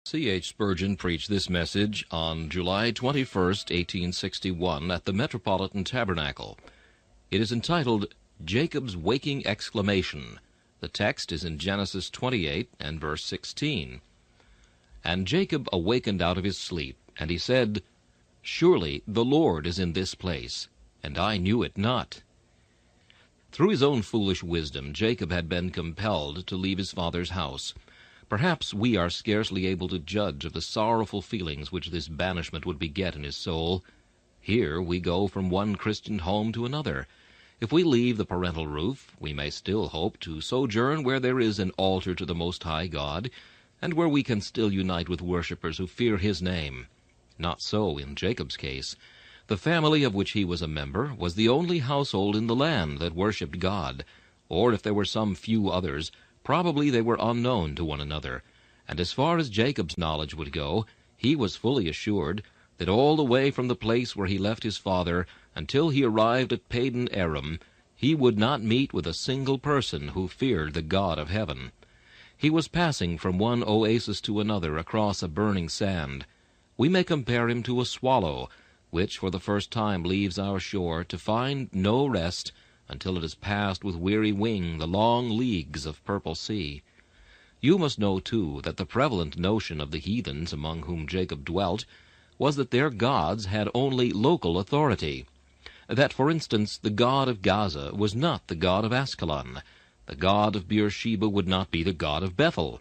C.H. Spurgeon preached this message on July 21st, 1861, at the Metropolitan Tabernacle. It is entitled, Jacob's Waking Exclamation. The text is in Genesis 28 and verse 16. And Jacob awakened out of his sleep, and he said, Surely the Lord is in this place, and I knew it not. Through his own foolish wisdom, Jacob had been compelled to leave his father's house. Perhaps we are scarcely able to judge of the sorrowful feelings which this banishment would beget in his soul. Here we go from one Christian home to another. If we leave the parental roof, we may still hope to sojourn where there is an altar to the Most High God, and where we can still unite with worshippers who fear his name. Not so in Jacob's case. The family of which he was a member was the only household in the land that worshipped God, or if there were some few others, probably they were unknown to one another, and as far as Jacob's knowledge would go, he was fully assured that all the way from the place where he left his father until he arrived at Padan Aram, he would not meet with a single person who feared the God of heaven. He was passing from one oasis to another across a burning sand. We may compare him to a swallow, which for the first time leaves our shore to find no rest until it has passed with weary wing the long leagues of purple sea. You must know, too, that the prevalent notion of the heathens among whom Jacob dwelt was that their gods had only local authority. That, for instance, the god of Gaza was not the god of Ascalon. The god of Beersheba would not be the god of Bethel.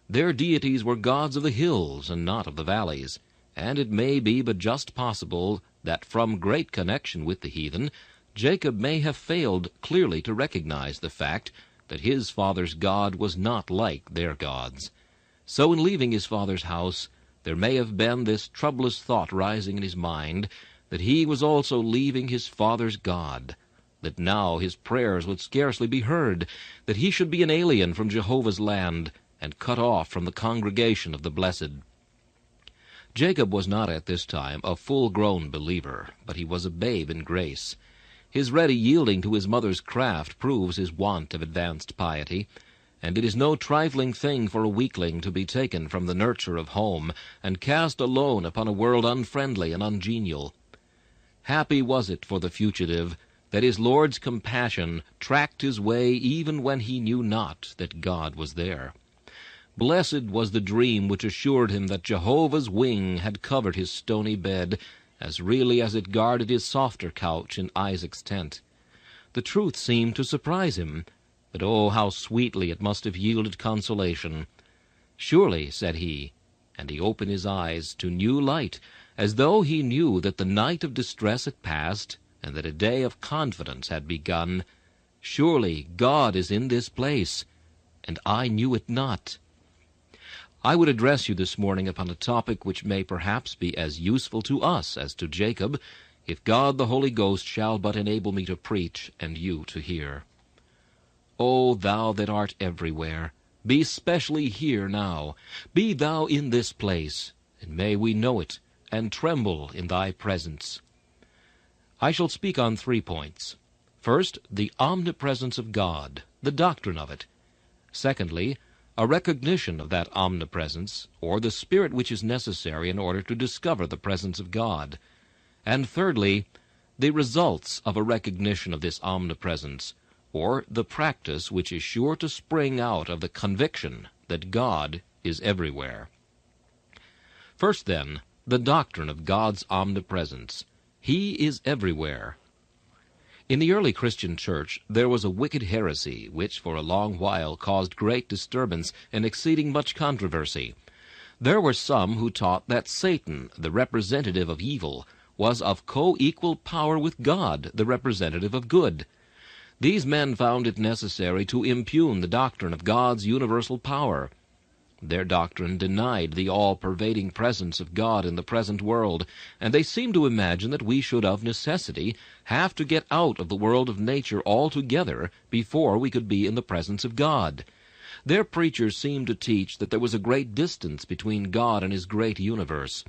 Their deities were gods of the hills and not of the valleys, and it may be but just possible that from great connection with the heathen, Jacob may have failed clearly to recognize the fact that his father's God was not like their gods. So in leaving his father's house, there may have been this troublous thought rising in his mind that he was also leaving his father's God, that now his prayers would scarcely be heard, that he should be an alien from Jehovah's land, and cut off from the congregation of the blessed. Jacob was not at this time a full-grown believer, but he was a babe in grace. His ready yielding to his mother's craft proves his want of advanced piety, and it is no trifling thing for a weakling to be taken from the nurture of home and cast alone upon a world unfriendly and ungenial. Happy was it for the fugitive that his Lord's compassion tracked his way even when he knew not that God was there. Blessed was the dream which assured him that Jehovah's wing had covered his stony bed, as really as it guarded his softer couch in Isaac's tent. The truth seemed to surprise him, but oh, how sweetly it must have yielded consolation. Surely, said he, and he opened his eyes to new light, as though he knew that the night of distress had passed, and that a day of confidence had begun. Surely God is in this place, and I knew it not. I would address you this morning upon a topic which may perhaps be as useful to us as to Jacob, if God the Holy Ghost shall but enable me to preach and you to hear. O thou that art everywhere, be specially here now. Be thou in this place, and may we know it, and tremble in thy presence. I shall speak on 3 points. First, the omnipresence of God, the doctrine of it. Secondly, a recognition of that omnipresence, or the spirit which is necessary in order to discover the presence of God. And thirdly, the results of a recognition of this omnipresence, or the practice which is sure to spring out of the conviction that God is everywhere. First, then, the doctrine of God's omnipresence. He is everywhere. In the early Christian church there was a wicked heresy which for a long while caused great disturbance and exceeding much controversy. There were some who taught that Satan, the representative of evil, was of co-equal power with God, the representative of good. These men found it necessary to impugn the doctrine of God's universal power. Their doctrine denied the all-pervading presence of God in the present world, and they seemed to imagine that we should of necessity have to get out of the world of nature altogether before we could be in the presence of God. Their preachers seemed to teach that there was a great distance between God and his great universe.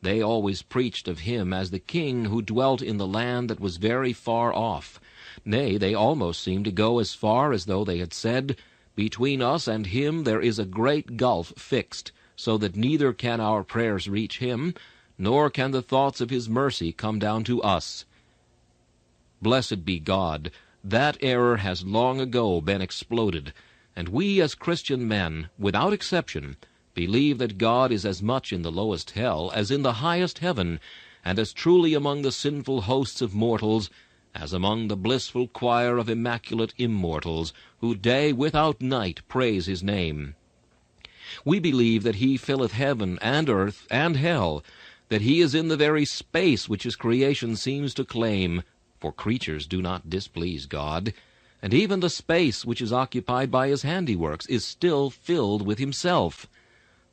They always preached of him as the king who dwelt in the land that was very far off. Nay, they almost seemed to go as far as though they had said, "Between us and him there is a great gulf fixed, so that neither can our prayers reach him, nor can the thoughts of his mercy come down to us. Blessed be God, that error has long ago been exploded, and we as Christian men, without exception, believe that God is as much in the lowest hell as in the highest heaven, and as truly among the sinful hosts of mortals as among the blissful choir of immaculate immortals, who day without night praise his name. We believe that he filleth heaven and earth and hell, that he is in the very space which his creation seems to claim, for creatures do not displease God, and even the space which is occupied by his handiworks is still filled with himself.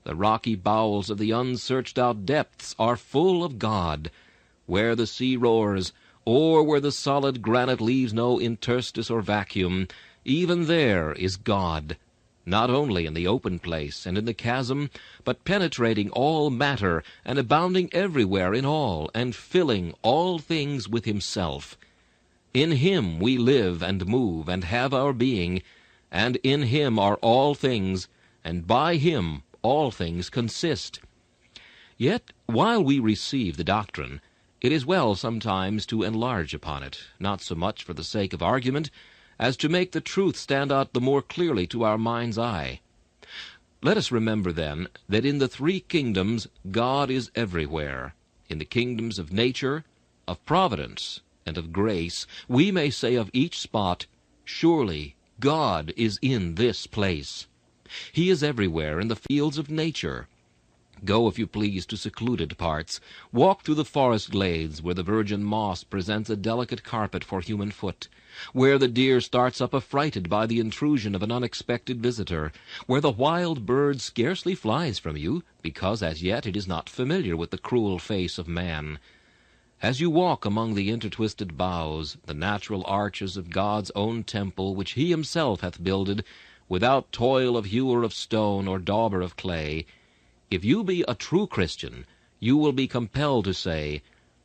The rocky bowels of the unsearched-out depths are full of God. Where the sea roars, or where the solid granite leaves no interstice or vacuum, even there is God, not only in the open place and in the chasm, but penetrating all matter, and abounding everywhere in all, and filling all things with himself. In him we live and move and have our being, and in him are all things, and by him all things consist. Yet, while we receive the doctrine, it is well sometimes to enlarge upon it, not so much for the sake of argument, as to make the truth stand out the more clearly to our mind's eye. Let us remember, then, that in the three kingdoms God is everywhere. In the kingdoms of nature, of providence, and of grace, we may say of each spot, surely God is in this place. He is everywhere in the fields of nature. Go, if you please, to secluded parts. Walk through the forest glades, where the virgin moss presents a delicate carpet for human foot, where the deer starts up affrighted by the intrusion of an unexpected visitor, where the wild bird scarcely flies from you, because as yet it is not familiar with the cruel face of man. As you walk among the intertwisted boughs, the natural arches of God's own temple, which he himself hath builded, without toil of hewer of stone or dauber of clay, if you be a true Christian, you will be compelled to say,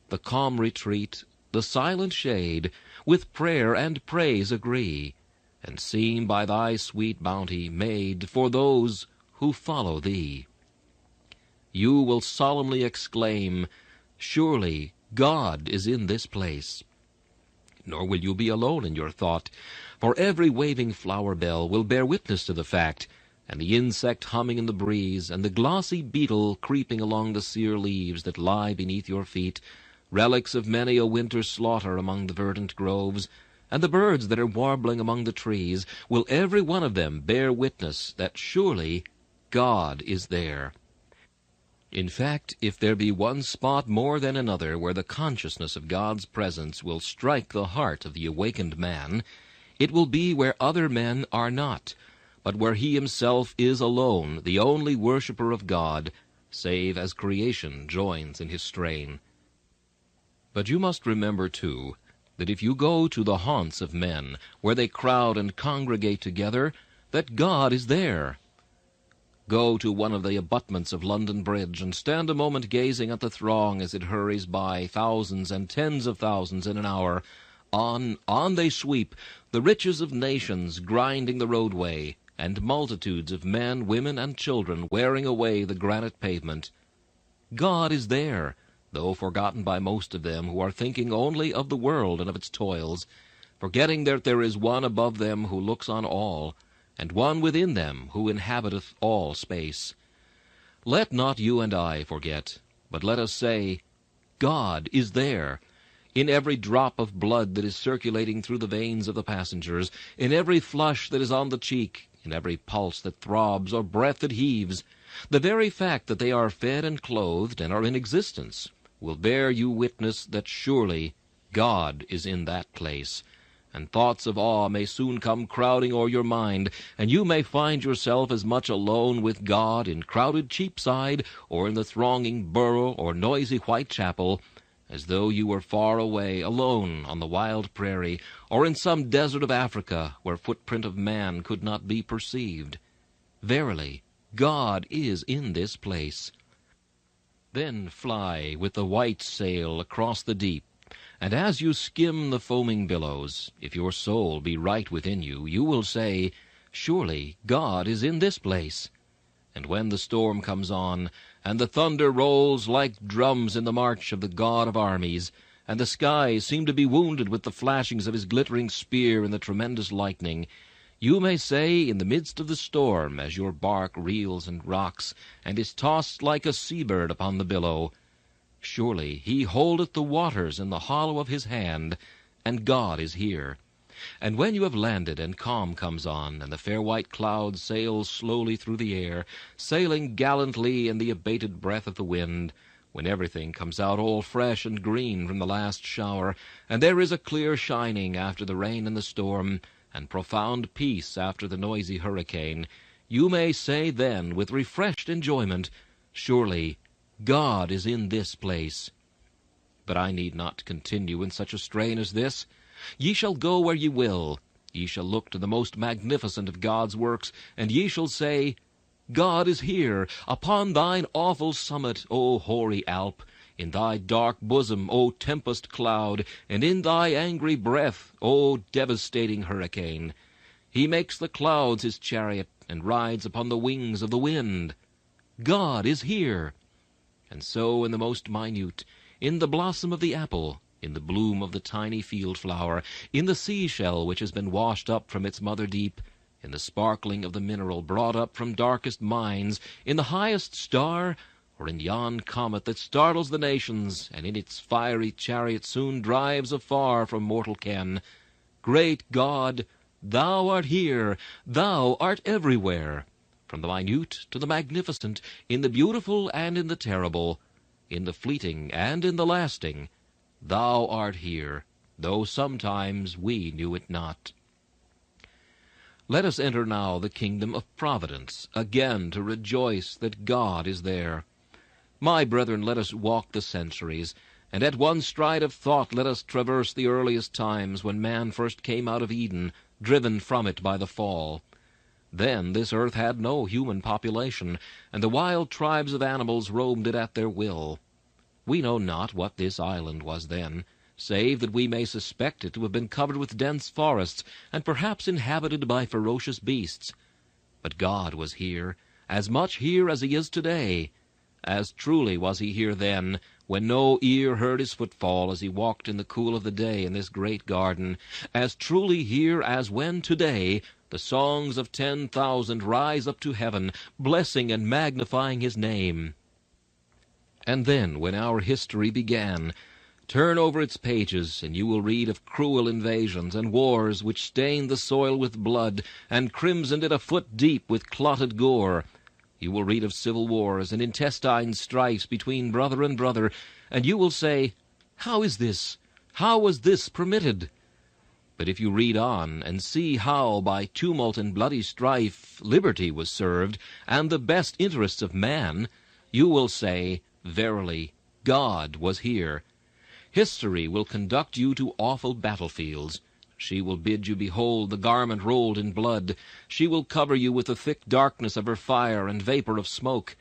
the calm retreat, the silent shade, with prayer and praise agree, and seem by thy sweet bounty made for those who follow thee. You will solemnly exclaim, surely God is in this place. Nor will you be alone in your thought, for every waving flower bell will bear witness to the fact, and the insect humming in the breeze, and the glossy beetle creeping along the sere leaves that lie beneath your feet, relics of many a winter's slaughter among the verdant groves, and the birds that are warbling among the trees, will every one of them bear witness that surely God is there. In fact, if there be one spot more than another where the consciousness of God's presence will strike the heart of the awakened man, it will be where other men are not, but where he himself is alone, the only worshipper of God, save as creation joins in his strain. But you must remember, too, that if you go to the haunts of men, where they crowd and congregate together, that God is there. Go to one of the abutments of London Bridge, and stand a moment gazing at the throng as it hurries by, thousands and tens of thousands in an hour. On they sweep, the riches of nations grinding the roadway, and multitudes of men, women, and children wearing away the granite pavement. God is there, though forgotten by most of them, who are thinking only of the world and of its toils, forgetting that there is one above them who looks on all, and one within them who inhabiteth all space. Let not you and I forget, but let us say, God is there, in every drop of blood that is circulating through the veins of the passengers, in every flush that is on the cheek, in every pulse that throbs or breath that heaves. The very fact that they are fed and clothed and are in existence will bear you witness that surely God is in that place, and thoughts of awe may soon come crowding o'er your mind, and you may find yourself as much alone with God in crowded Cheapside, or in the thronging Borough or noisy Whitechapel, as though you were far away, alone on the wild prairie, or in some desert of Africa, where footprint of man could not be perceived. Verily, God is in this place. Then fly with the white sail across the deep, and as you skim the foaming billows, if your soul be right within you, you will say, surely God is in this place. And when the storm comes on, and the thunder rolls like drums in the march of the God of armies, and the skies seem to be wounded with the flashings of his glittering spear and the tremendous lightning, you may say in the midst of the storm, as your bark reels and rocks, and is tossed like a sea-bird upon the billow, surely he holdeth the waters in the hollow of his hand, and God is here. And when you have landed, and calm comes on, and the fair white cloud sails slowly through the air, sailing gallantly in the abated breath of the wind, when everything comes out all fresh and green from the last shower, and there is a clear shining after the rain and the storm, and profound peace after the noisy hurricane, you may say then, with refreshed enjoyment, surely God is in this place. But I need not continue in such a strain as this. Ye shall go where ye will. Ye shall look to the most magnificent of God's works, and ye shall say, God is here, upon thine awful summit, O hoary Alp, in thy dark bosom, O tempest cloud, and in thy angry breath, O devastating hurricane. He makes the clouds his chariot, and rides upon the wings of the wind. God is here. And so in the most minute, in the blossom of the apple, in the bloom of the tiny field flower, in the seashell which has been washed up from its mother deep, in the sparkling of the mineral brought up from darkest mines, in the highest star, or in yon comet that startles the nations, and in its fiery chariot soon drives afar from mortal ken, great God, thou art here, thou art everywhere, from the minute to the magnificent, in the beautiful and in the terrible, in the fleeting and in the lasting. Thou art here, though sometimes we knew it not. Let us enter now the kingdom of providence, again to rejoice that God is there. My brethren, let us walk the centuries, and at one stride of thought let us traverse the earliest times when man first came out of Eden, driven from it by the fall. Then this earth had no human population, and the wild tribes of animals roamed it at their will. We know not what this island was then, save that we may suspect it to have been covered with dense forests, and perhaps inhabited by ferocious beasts. But God was here, as much here as he is today. As truly was he here then, when no ear heard his footfall as he walked in the cool of the day in this great garden, as truly here as when today the songs of 10,000 rise up to heaven, blessing and magnifying his name. And then, when our history began, turn over its pages, and you will read of cruel invasions and wars which stained the soil with blood, and crimsoned it a foot deep with clotted gore. You will read of civil wars and intestine strifes between brother and brother, and you will say, how is this? How was this permitted? But if you read on, and see how by tumult and bloody strife liberty was served, and the best interests of man, you will say, verily, God was here. History will conduct you to awful battlefields. She will bid you behold the garment rolled in blood. She will cover you with the thick darkness of her fire and vapor of smoke.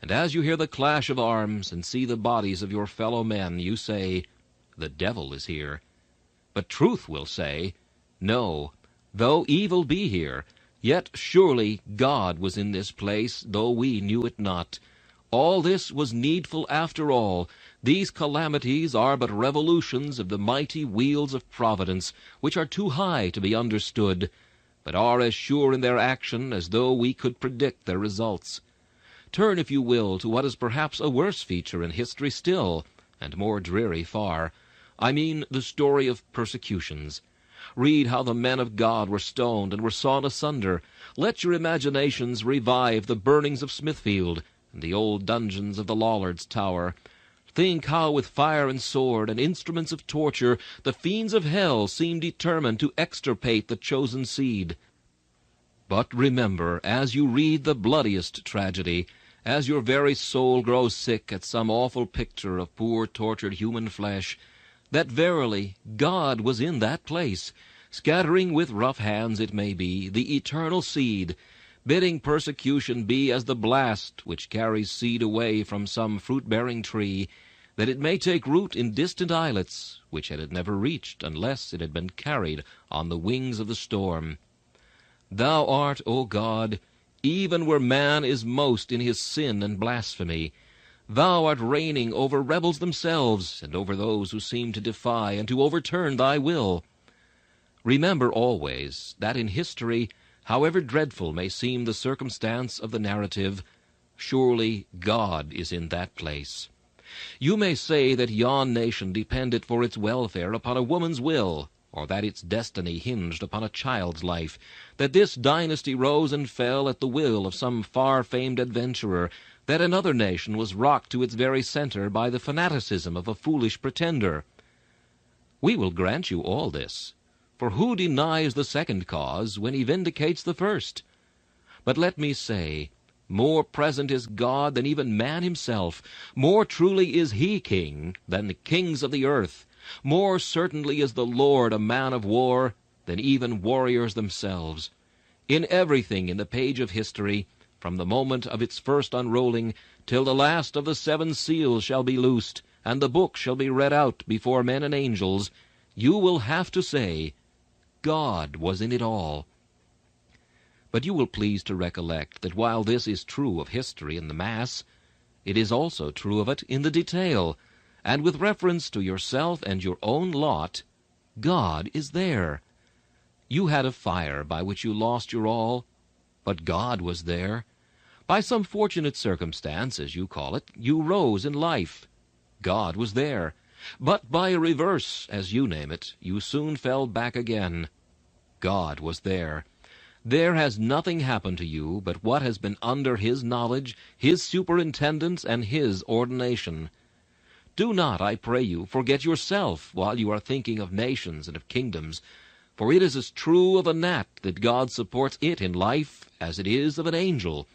And as you hear the clash of arms and see the bodies of your fellow men, you say, the devil is here. But truth will say, no, though evil be here, yet surely God was in this place, though we knew it not. All this was needful after all. These calamities are but revolutions of the mighty wheels of providence, which are too high to be understood, but are as sure in their action as though we could predict their results. Turn, if you will, to what is perhaps a worse feature in history still, and more dreary far. I mean the story of persecutions. Read how the men of God were stoned and were sawn asunder. Let your imaginations revive the burnings of Smithfield, and the old dungeons of the Lollards' Tower. Think how with fire and sword and instruments of torture the fiends of hell seem determined to extirpate the chosen seed. But remember, as you read the bloodiest tragedy, as your very soul grows sick at some awful picture of poor tortured human flesh, that verily God was in that place, scattering with rough hands, it may be, the eternal seed, bidding persecution be as the blast which carries seed away from some fruit-bearing tree, that it may take root in distant islets, which it had never reached unless it had been carried on the wings of the storm. Thou art, O God, even where man is most in his sin and blasphemy. Thou art reigning over rebels themselves, and over those who seem to defy and to overturn thy will. Remember always that in history, however dreadful may seem the circumstance of the narrative, surely God is in that place. You may say that yon nation depended for its welfare upon a woman's will, or that its destiny hinged upon a child's life, that this dynasty rose and fell at the will of some far-famed adventurer, that another nation was rocked to its very center by the fanaticism of a foolish pretender. We will grant you all this, for who denies the second cause when he vindicates the first? But let me say, more present is God than even man himself. More truly is he king than the kings of the earth. More certainly is the Lord a man of war than even warriors themselves. In everything in the page of history, from the moment of its first unrolling till the last of the 7 seals shall be loosed, and the book shall be read out before men and angels, you will have to say, God was in it all. But you will please to recollect that while this is true of history in the mass, it is also true of it in the detail, and with reference to yourself and your own lot, God is there. You had a fire by which you lost your all, but God was there. By some fortunate circumstance, as you call it, you rose in life. God was there. But by a reverse, as you name it, you soon fell back again. God was there. There has nothing happened to you but what has been under his knowledge, his superintendence, and his ordination. Do not, I pray you, forget yourself while you are thinking of nations and of kingdoms, for it is as true of a gnat that God supports it in life as it is of an angel,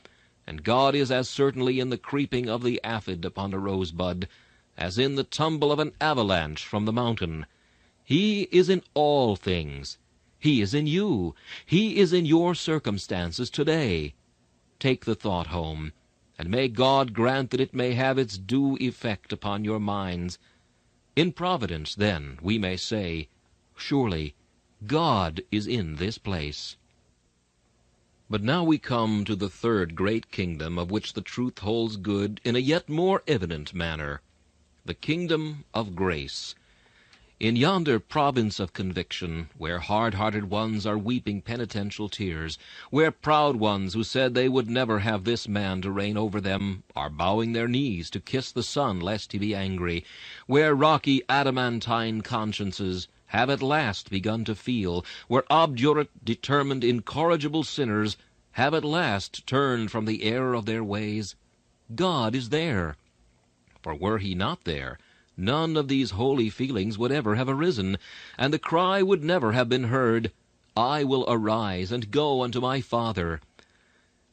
and God is as certainly in the creeping of the aphid upon a rosebud as in the tumble of an avalanche from the mountain. He is in all things. He is in you. He is in your circumstances today. Take the thought home, and may God grant that it may have its due effect upon your minds. In providence, then, we may say, surely God is in this place. But now we come to the third great kingdom of which the truth holds good in a yet more evident manner, the kingdom of grace. In yonder province of conviction, where hard-hearted ones are weeping penitential tears, where proud ones who said they would never have this man to reign over them are bowing their knees to kiss the Son lest he be angry, where rocky adamantine consciences have at last begun to feel, where obdurate, determined, incorrigible sinners have at last turned from the error of their ways, God is there. For were he not there, none of these holy feelings would ever have arisen, and the cry would never have been heard, I will arise and go unto my Father.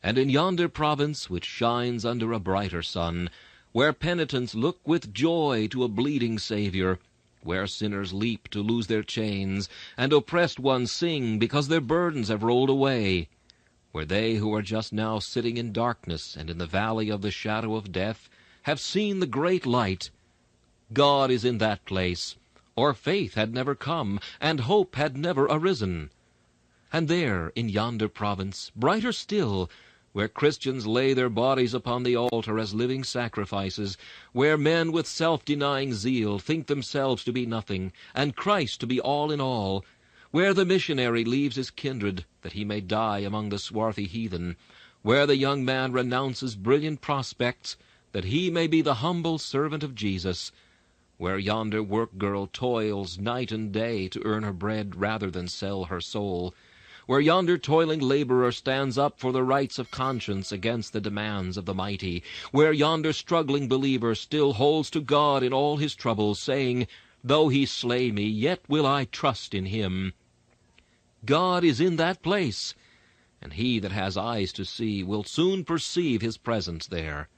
And in yonder province which shines under a brighter sun, where penitents look with joy to a bleeding Savior, where sinners leap to lose their chains, and oppressed ones sing because their burdens have rolled away, where they who are just now sitting in darkness and in the valley of the shadow of death have seen the great light, God is in that place, or faith had never come, and hope had never arisen. And there, in yonder province, brighter still, where Christians lay their bodies upon the altar as living sacrifices, where men with self-denying zeal think themselves to be nothing, and Christ to be all in all, where the missionary leaves his kindred that he may die among the swarthy heathen, where the young man renounces brilliant prospects that he may be the humble servant of Jesus, where yonder work-girl toils night and day to earn her bread rather than sell her soul, where yonder toiling laborer stands up for the rights of conscience against the demands of the mighty, where yonder struggling believer still holds to God in all his troubles, saying, Though he slay me, yet will I trust in him. God is in that place, and he that has eyes to see will soon perceive his presence there,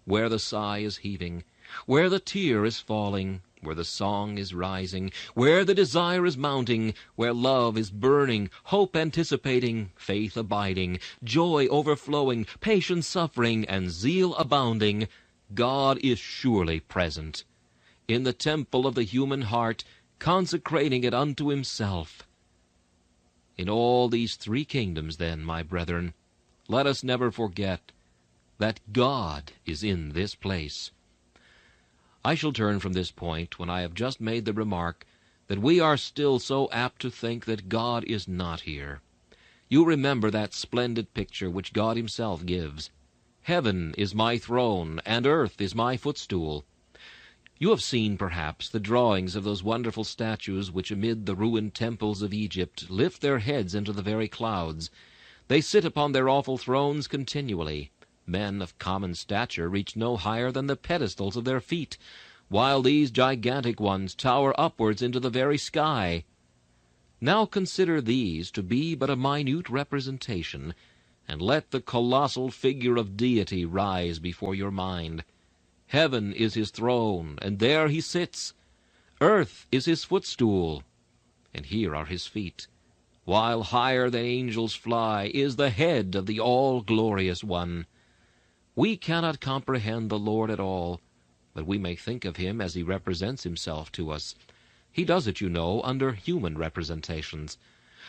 where the sigh is heaving, where the tear is falling, where the song is rising, where the desire is mounting, where love is burning, hope anticipating, faith abiding, joy overflowing, patience suffering, and zeal abounding, God is surely present, in the temple of the human heart, consecrating it unto himself. In all these three kingdoms, then, my brethren, Let us never forget that God is in this place. I shall turn from this point when I have just made the remark that we are still so apt to think that God is not here. You remember that splendid picture which God himself gives. Heaven is my throne, and earth is my footstool. You have seen, perhaps, the drawings of those wonderful statues which amid the ruined temples of Egypt lift their heads into the very clouds. They sit upon their awful thrones continually. Men of common stature reach no higher than the pedestals of their feet, while these gigantic ones tower upwards into the very sky. Now consider these to be but a minute representation, and let the colossal figure of deity rise before your mind. Heaven is his throne, and there he sits. Earth is his footstool, and here are his feet. While higher than angels fly is the head of the all-glorious one. We cannot comprehend the Lord at all, but we may think of him as he represents himself to us. He does it, you know, under human representations.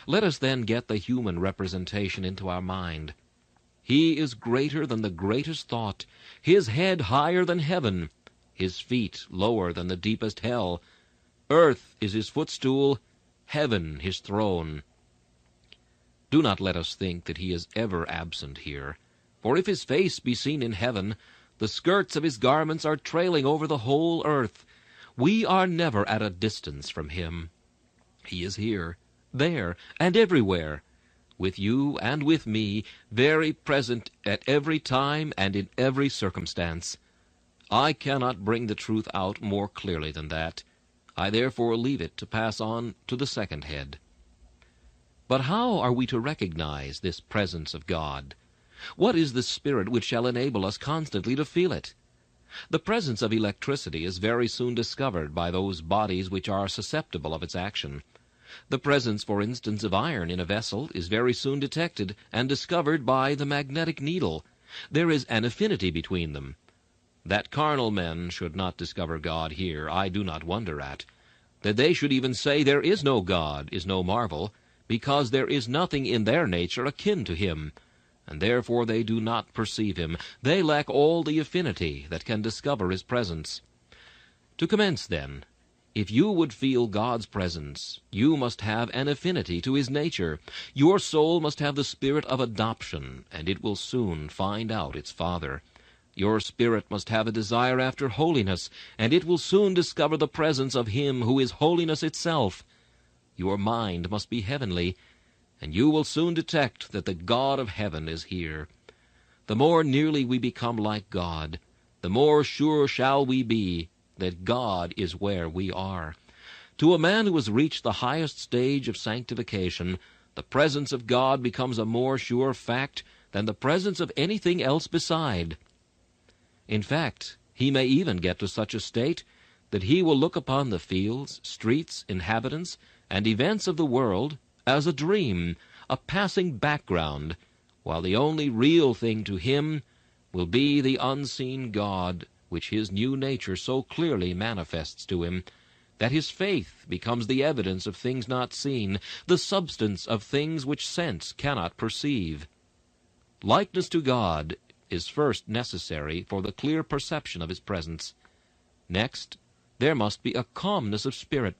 Let us then get the human representation into our mind. He is greater than the greatest thought, his head higher than heaven, his feet lower than the deepest hell. Earth is his footstool, heaven his throne. Do not let us think that he is ever absent here. For if his face be seen in heaven, the skirts of his garments are trailing over the whole earth. We are never at a distance from him. He is here, there, and everywhere, with you and with me, very present at every time and in every circumstance. I cannot bring the truth out more clearly than that. I therefore leave it to pass on to the second head. But how are we to recognize this presence of God? What is the spirit which shall enable us constantly to feel it? The presence of electricity is very soon discovered by those bodies which are susceptible of its action. The presence, for instance, of iron in a vessel is very soon detected and discovered by the magnetic needle. There is an affinity between them. That carnal men should not discover God here, I do not wonder at. That they should even say there is no God is no marvel, because there is nothing in their nature akin to him, and therefore they do not perceive him. They lack all the affinity that can discover his presence. To commence, then, if you would feel God's presence, you must have an affinity to his nature. Your soul must have the spirit of adoption, and it will soon find out its Father. Your spirit must have a desire after holiness, and it will soon discover the presence of him who is holiness itself. Your mind must be heavenly, and you will soon detect that the God of heaven is here. The more nearly we become like God, the more sure shall we be that God is where we are. To a man who has reached the highest stage of sanctification, the presence of God becomes a more sure fact than the presence of anything else beside. In fact, he may even get to such a state that he will look upon the fields, streets, inhabitants, and events of the world as a dream, a passing background, while the only real thing to him will be the unseen God which his new nature so clearly manifests to him, that his faith becomes the evidence of things not seen, the substance of things which sense cannot perceive. Likeness to God is first necessary for the clear perception of his presence. Next, there must be a calmness of spirit.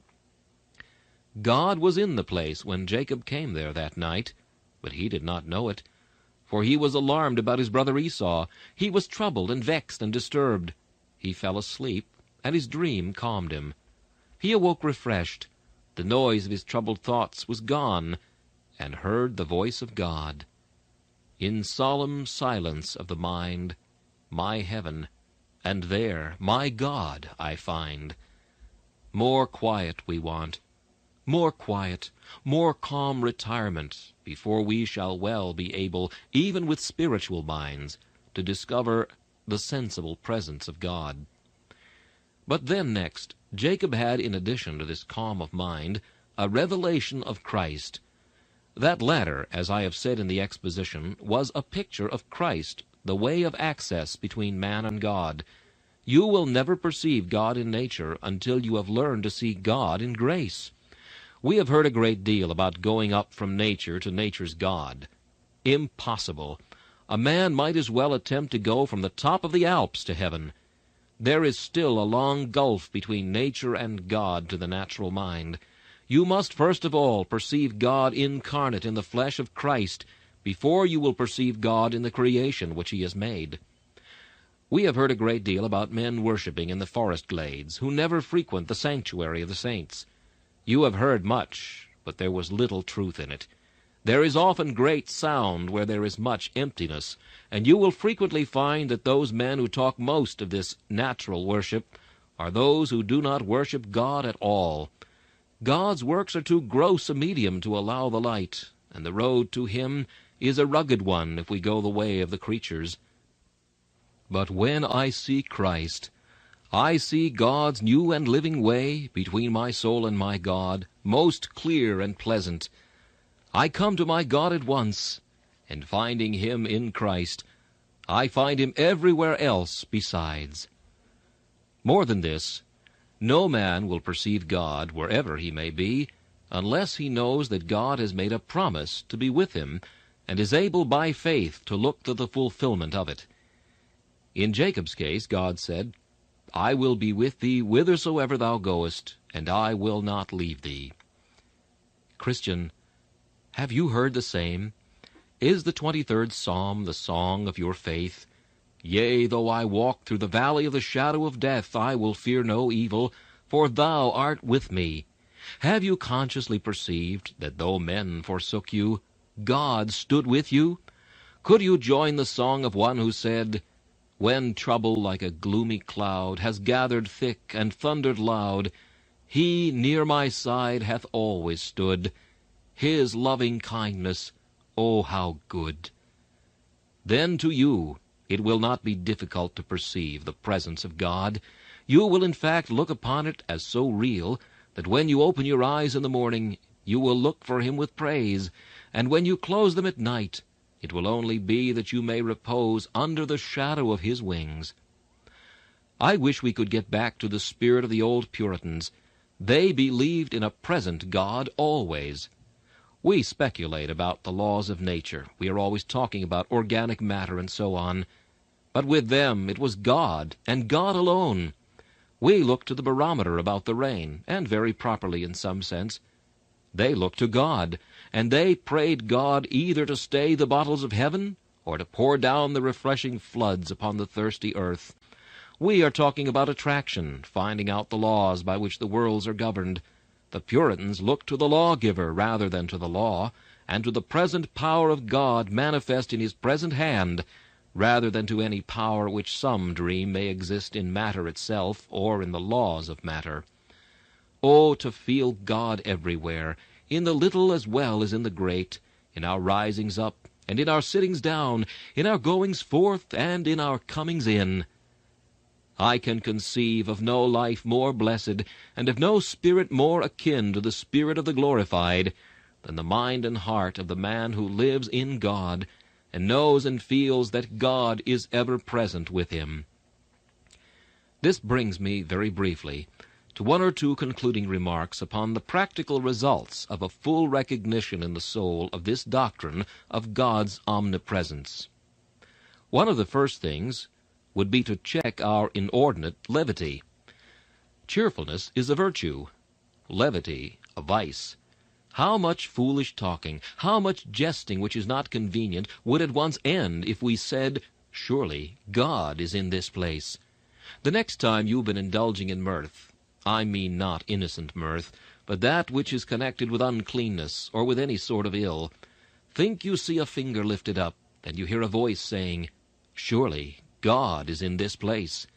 God was in the place when Jacob came there that night, but he did not know it, for he was alarmed about his brother Esau. He was troubled and vexed and disturbed. He fell asleep, and his dream calmed him. He awoke refreshed. The noise of his troubled thoughts was gone, and heard the voice of God. In solemn silence of the mind, my heaven, and there my God I find. More quiet we want, more quiet, more calm retirement, before we shall well be able, even with spiritual minds, to discover the sensible presence of God. But then next, Jacob had, in addition to this calm of mind, a revelation of Christ. That latter, as I have said in the exposition, was a picture of Christ, the way of access between man and God. You will never perceive God in nature until you have learned to see God in grace. We have heard a great deal about going up from nature to nature's God. Impossible. A man might as well attempt to go from the top of the Alps to heaven. There is still a long gulf between nature and God to the natural mind. You must first of all perceive God incarnate in the flesh of Christ before you will perceive God in the creation which he has made. We have heard a great deal about men worshiping in the forest glades, who never frequent the sanctuary of the saints. You have heard much, but there was little truth in it. There is often great sound where there is much emptiness, and you will frequently find that those men who talk most of this natural worship are those who do not worship God at all. God's works are too gross a medium to allow the light, and the road to him is a rugged one if we go the way of the creatures. But when I see Christ, I see God's new and living way between my soul and my God, most clear and pleasant. I come to my God at once, and finding him in Christ, I find him everywhere else besides. More than this, no man will perceive God, wherever he may be, unless he knows that God has made a promise to be with him, and is able by faith to look to the fulfillment of it. In Jacob's case, God said, I will be with thee whithersoever thou goest, and I will not leave thee. Christian, have you heard the same? Is the 23rd Psalm the song of your faith? Yea, though I walk through the valley of the shadow of death, I will fear no evil, for thou art with me. Have you consciously perceived that though men forsook you, God stood with you? Could you join the song of one who said, when trouble like a gloomy cloud has gathered thick and thundered loud, he near my side hath always stood. His loving kindness, oh, how good! Then to you it will not be difficult to perceive the presence of God. You will in fact look upon it as so real that when you open your eyes in the morning, you will look for him with praise, and when you close them at night, it will only be that you may repose under the shadow of his wings. I wish we could get back to the spirit of the old Puritans. They believed in a present God always. We speculate about the laws of nature. We are always talking about organic matter and so on. But with them it was God, and God alone. We look to the barometer about the rain, and very properly in some sense. They looked to God, and they prayed God either to stay the bottles of heaven or to pour down the refreshing floods upon the thirsty earth. We are talking about attraction, finding out the laws by which the worlds are governed. The Puritans looked to the lawgiver rather than to the law, and to the present power of God manifest in his present hand, rather than to any power which some dream may exist in matter itself or in the laws of matter. Oh, to feel God everywhere, in the little as well as in the great, in our risings up and in our sittings down, in our goings forth and in our comings in. I can conceive of no life more blessed, and of no spirit more akin to the Spirit of the glorified, than the mind and heart of the man who lives in God, and knows and feels that God is ever present with him. This brings me, very briefly, to one or two concluding remarks upon the practical results of a full recognition in the soul of this doctrine of God's omnipresence. One of the first things would be to check our inordinate levity. Cheerfulness is a virtue, levity a vice. How much foolish talking, how much jesting which is not convenient would at once end if we said, surely God is in this place. The next time you've been indulging in mirth, I mean not innocent mirth, but that which is connected with uncleanness or with any sort of ill, think you see a finger lifted up, and you hear a voice saying, surely God is in this place.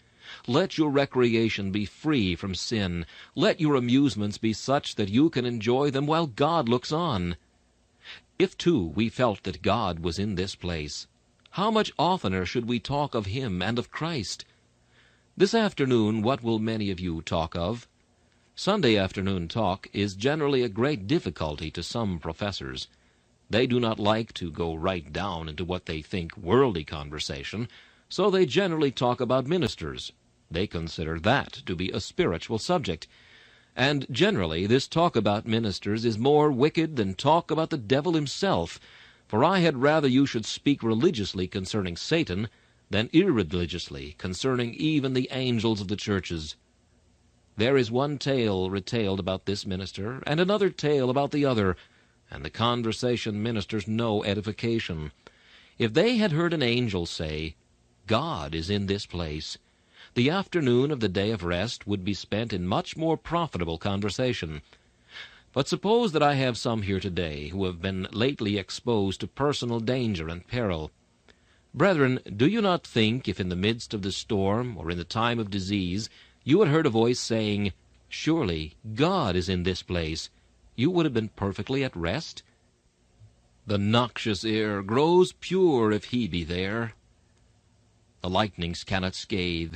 Let your recreation be free from sin. Let your amusements be such that you can enjoy them while God looks on. If, too, we felt that God was in this place, how much oftener should we talk of him and of Christ? This afternoon, what will many of you talk of? Sunday afternoon talk is generally a great difficulty to some professors. They do not like to go right down into what they think worldly conversation, so they generally talk about ministers. They consider that to be a spiritual subject. And generally this talk about ministers is more wicked than talk about the devil himself, For I had rather you should speak religiously concerning Satan than irreligiously concerning even the angels of the churches. There is one tale retailed about this minister, and another tale about the other, and the conversation ministers no edification. If they had heard an angel say, God is in this place, the afternoon of the day of rest would be spent in much more profitable conversation. But suppose that I have some here today who have been lately exposed to personal danger and peril. Brethren, do you not think if in the midst of the storm or in the time of disease you had heard a voice saying, Surely God is in this place, you would have been perfectly at rest? The noxious air grows pure if he be there. The lightnings cannot scathe,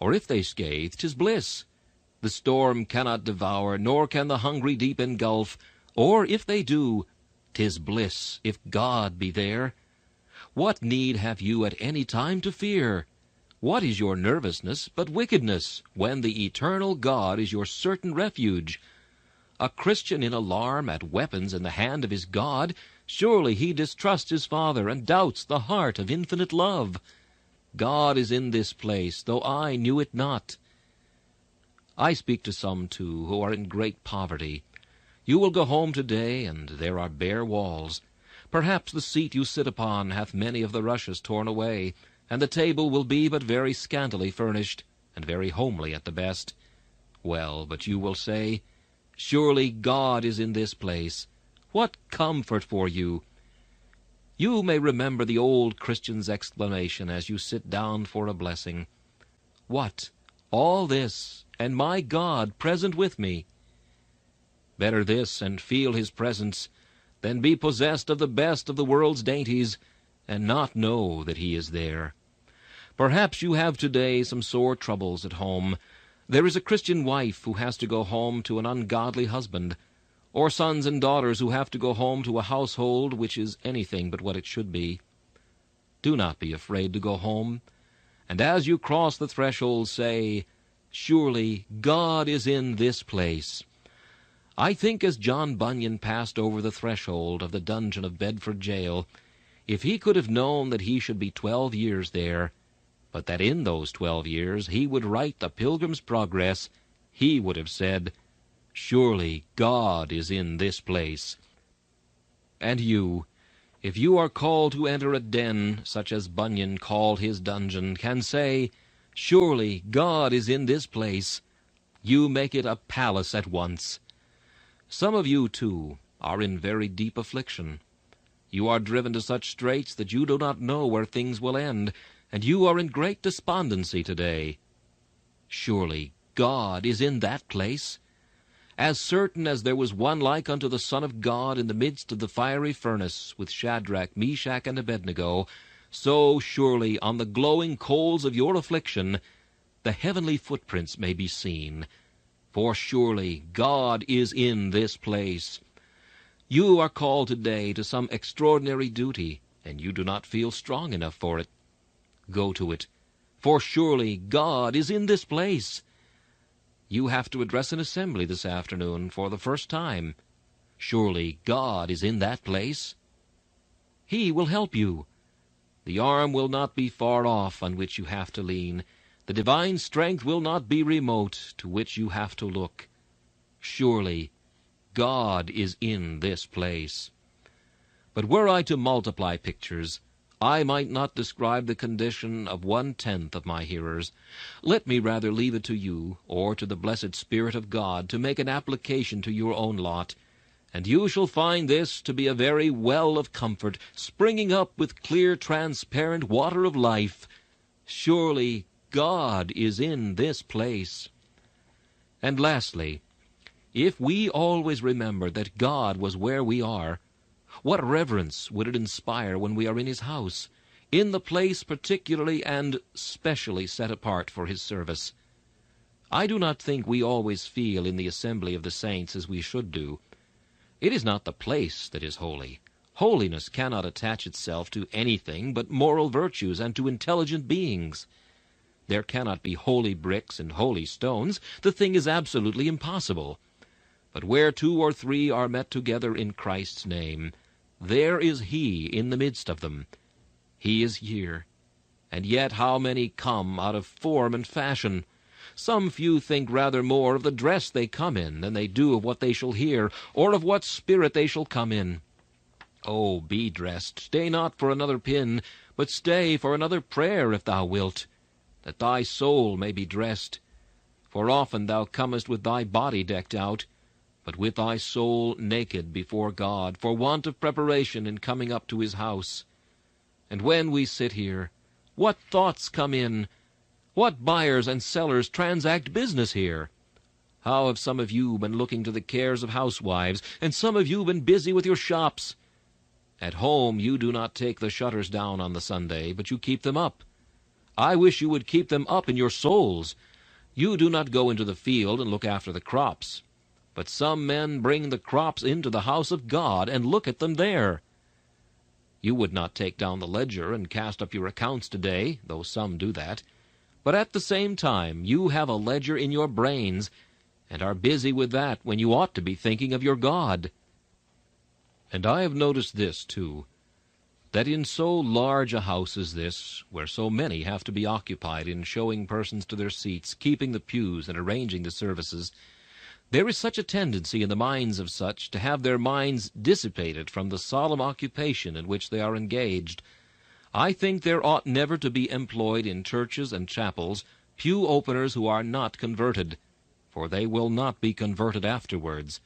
or if they scathe, 'tis bliss. The storm cannot devour, nor can the hungry deep engulf, or if they do, 'tis bliss, if God be there. What need have you at any time to fear? What is your nervousness but wickedness, when the eternal God is your certain refuge? A Christian in alarm at weapons in the hand of his God, surely he distrusts his Father, and doubts the heart of infinite love. God is in this place, though I knew it not. I speak to some, too, who are in great poverty. You will go home today, and there are bare walls. Perhaps the seat you sit upon hath many of the rushes torn away, and the table will be but very scantily furnished, and very homely at the best. Well, but you will say, Surely God is in this place. What comfort for you! You may remember the old Christian's exclamation as you sit down for a blessing. What, all this, and my God present with me? Better this, and feel his presence, than be possessed of the best of the world's dainties, and not know that he is there. Perhaps you have today some sore troubles at home. There is a Christian wife who has to go home to an ungodly husband, or sons and daughters who have to go home to a household which is anything but what it should be. Do not be afraid to go home, and as you cross the threshold say, Surely God is in this place. I think as John Bunyan passed over the threshold of the dungeon of Bedford jail, if he could have known that he should be 12 years there, but that in those 12 years he would write the Pilgrim's Progress, he would have said, Surely God is in this place. And you, if you are called to enter a den such as Bunyan called his dungeon, can say, Surely God is in this place, you make it a palace at once. Some of you, too, are in very deep affliction. You are driven to such straits that you do not know where things will end, and you are in great despondency today. Surely God is in that place. As certain as there was one like unto the Son of God in the midst of the fiery furnace with Shadrach, Meshach, and Abednego, so surely on the glowing coals of your affliction the heavenly footprints may be seen. For surely God is in this place. You are called today to some extraordinary duty, and you do not feel strong enough for it. Go to it, for surely God is in this place. You have to address an assembly this afternoon for the first time. Surely God is in that place. He will help you. The arm will not be far off on which you have to lean. The divine strength will not be remote to which you have to look. Surely God is in this place. But were I to multiply pictures, I might not describe the condition of 1/10 of my hearers. Let me rather leave it to you, or to the blessed Spirit of God, to make an application to your own lot, and you shall find this to be a very well of comfort, springing up with clear, transparent water of life. Surely God is in this place. And lastly, if we always remember that God was where we are, what reverence would it inspire when we are in his house, in the place particularly and specially set apart for his service? I do not think we always feel in the assembly of the saints as we should do. It is not the place that is holy. Holiness cannot attach itself to anything but moral virtues and to intelligent beings. There cannot be holy bricks and holy stones. The thing is absolutely impossible. But where 2 or 3 are met together in Christ's name, There is he in the midst of them. He is here. And yet how many come out of form and fashion? Some few think rather more of the dress they come in than they do of what they shall hear, or of what spirit they shall come in. Oh, be dressed, stay not for another pin, but stay for another prayer if thou wilt, that thy soul may be dressed. For often thou comest with thy body decked out, but with thy soul naked before God, for want of preparation in coming up to his house. And when we sit here, what thoughts come in? What buyers and sellers transact business here? How have some of you been looking to the cares of housewives, and some of you been busy with your shops? At home you do not take the shutters down on the Sunday, but you keep them up. I wish you would keep them up in your souls. You do not go into the field and look after the crops. But some men bring the crops into the house of God and look at them there. You would not take down the ledger and cast up your accounts today, though some do that. But at the same time you have a ledger in your brains, and are busy with that when you ought to be thinking of your God. And I have noticed this, too, that in so large a house as this, where so many have to be occupied in showing persons to their seats, keeping the pews, and arranging the services, there is such a tendency in the minds of such to have their minds dissipated from the solemn occupation in which they are engaged. I think there ought never to be employed in churches and chapels pew openers who are not converted, for they will not be converted afterwards.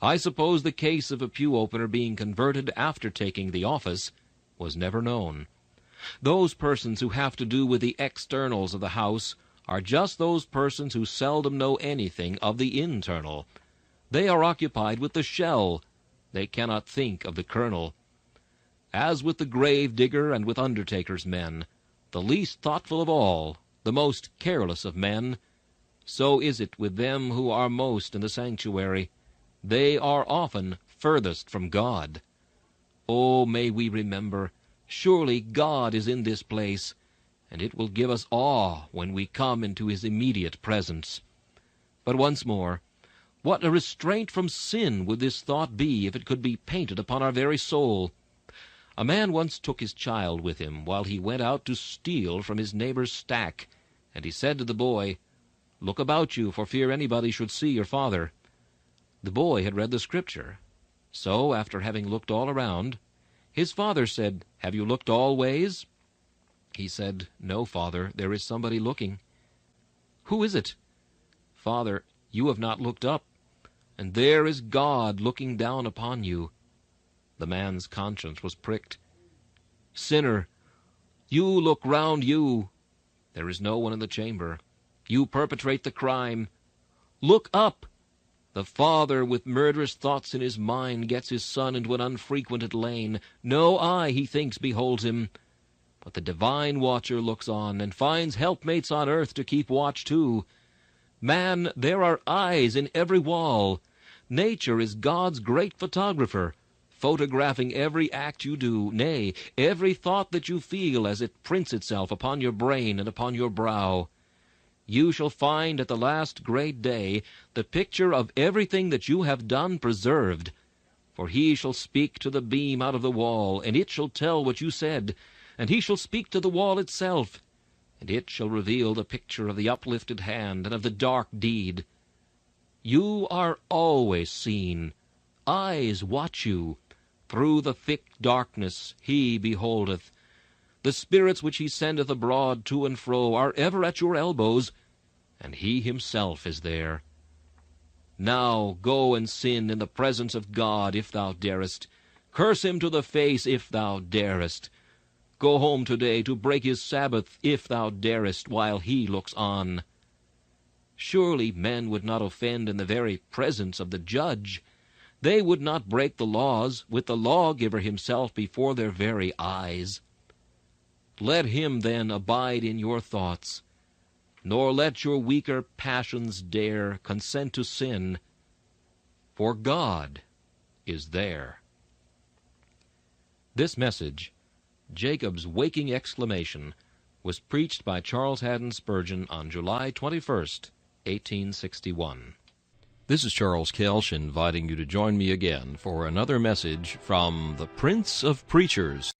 I suppose the case of a pew opener being converted after taking the office was never known. Those persons who have to do with the externals of the house are just those persons who seldom know anything of the internal. They are occupied with the shell. They cannot think of the kernel. As with the grave digger and with undertaker's men, the least thoughtful of all, the most careless of men, so is it with them who are most in the sanctuary. They are often furthest from God. Oh, may we remember, surely God is in this place, and it will give us awe when we come into his immediate presence. But once more, what a restraint from sin would this thought be if it could be painted upon our very soul! A man once took his child with him while he went out to steal from his neighbor's stack, and he said to the boy, "Look about you, for fear anybody should see your father." The boy had read the Scripture. So, after having looked all around, his father said, "Have you looked all ways?" He said, "No, father, there is somebody looking." "Who is it?" "Father, you have not looked up, and there is God looking down upon you." The man's conscience was pricked. "Sinner, you look round you. There is no one in the chamber. You perpetrate the crime. Look up. The father with murderous thoughts in his mind gets his son into an unfrequented lane. No eye, he thinks, beholds him. But the divine watcher looks on, and finds helpmates on earth to keep watch too. Man, there are eyes in every wall. Nature is God's great photographer, photographing every act you do, nay, every thought that you feel as it prints itself upon your brain and upon your brow. You shall find at the last great day the picture of everything that you have done preserved. For he shall speak to the beam out of the wall, and it shall tell what you said, and he shall speak to the wall itself, and it shall reveal the picture of the uplifted hand and of the dark deed. You are always seen. Eyes watch you. Through the thick darkness he beholdeth. The spirits which he sendeth abroad to and fro are ever at your elbows, and he himself is there. Now go and sin in the presence of God if thou darest. Curse him to the face if thou darest. Go home today to break his Sabbath if thou darest, while he looks on. Surely men would not offend in the very presence of the judge. They would not break the laws with the lawgiver himself before their very eyes. Let him then abide in your thoughts, nor let your weaker passions dare consent to sin, for God is there. This message, Jacob's waking exclamation, was preached by Charles Haddon Spurgeon on July 21st, 1861. This is Charles Kelsch inviting you to join me again for another message from the Prince of Preachers.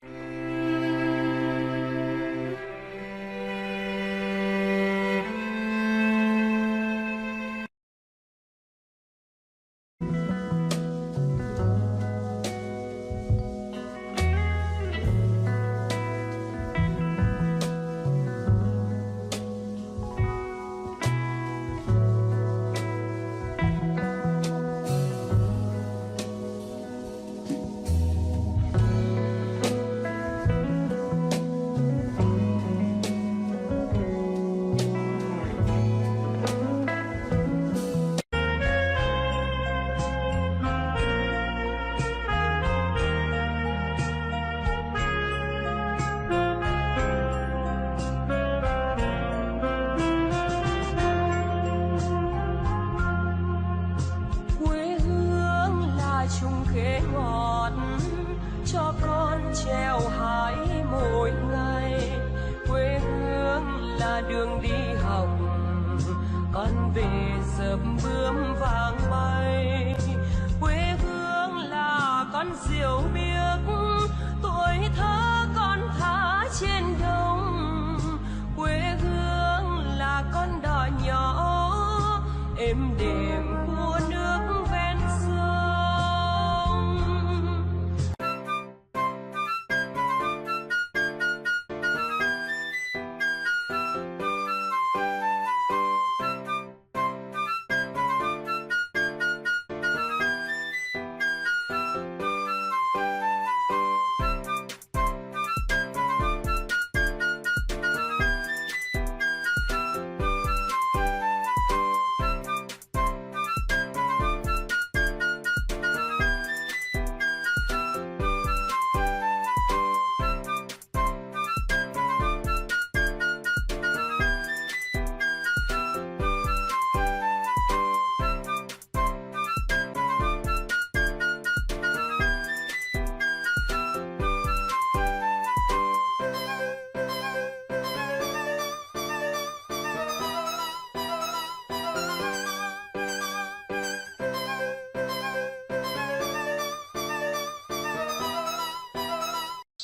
Đường đi học con về dập bướm vàng bay, quê hương là con diều biếc, tuổi thơ con thả trên đồng, quê hương là con đò nhỏ êm đềm của nước ven sông.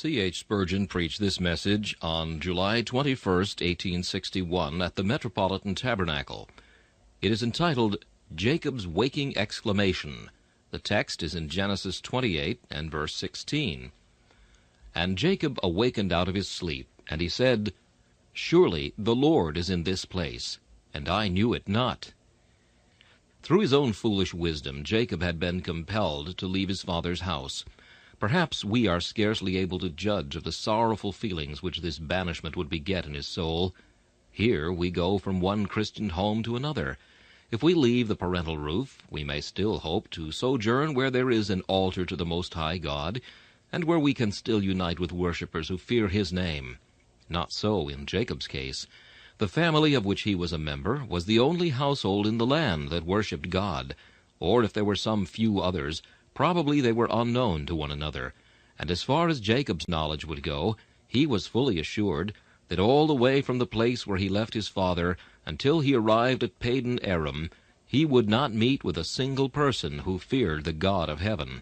C.H. Spurgeon preached this message on July 21st, 1861, at the Metropolitan Tabernacle. It is entitled, Jacob's Waking Exclamation. The text is in Genesis 28 and verse 16. And Jacob awakened out of his sleep, and he said, Surely the Lord is in this place, and I knew it not. Through his own foolish wisdom, Jacob had been compelled to leave his father's house. Perhaps we are scarcely able to judge of the sorrowful feelings which this banishment would beget in his soul. Here we go from one Christian home to another. If we leave the parental roof, we may still hope to sojourn where there is an altar to the Most High God, and where we can still unite with worshippers who fear his name. Not so in Jacob's case. The family of which he was a member was the only household in the land that worshipped God, or if there were some few others, probably they were unknown to one another, and as far as Jacob's knowledge would go, he was fully assured that all the way from the place where he left his father until he arrived at Padan Aram, he would not meet with a single person who feared the God of heaven.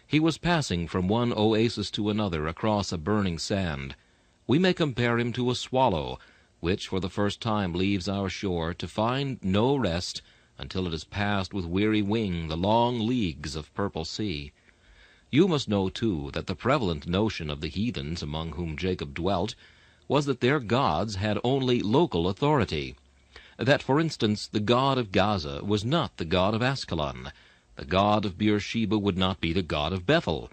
He was passing from one oasis to another across a burning sand. We may compare him to a swallow, which for the first time leaves our shore to find no rest until it has passed with weary wing the long leagues of purple sea. You must know, too, that the prevalent notion of the heathens among whom Jacob dwelt was that their gods had only local authority. That, for instance, the god of Gaza was not the god of Ascalon. The god of Beersheba would not be the god of Bethel.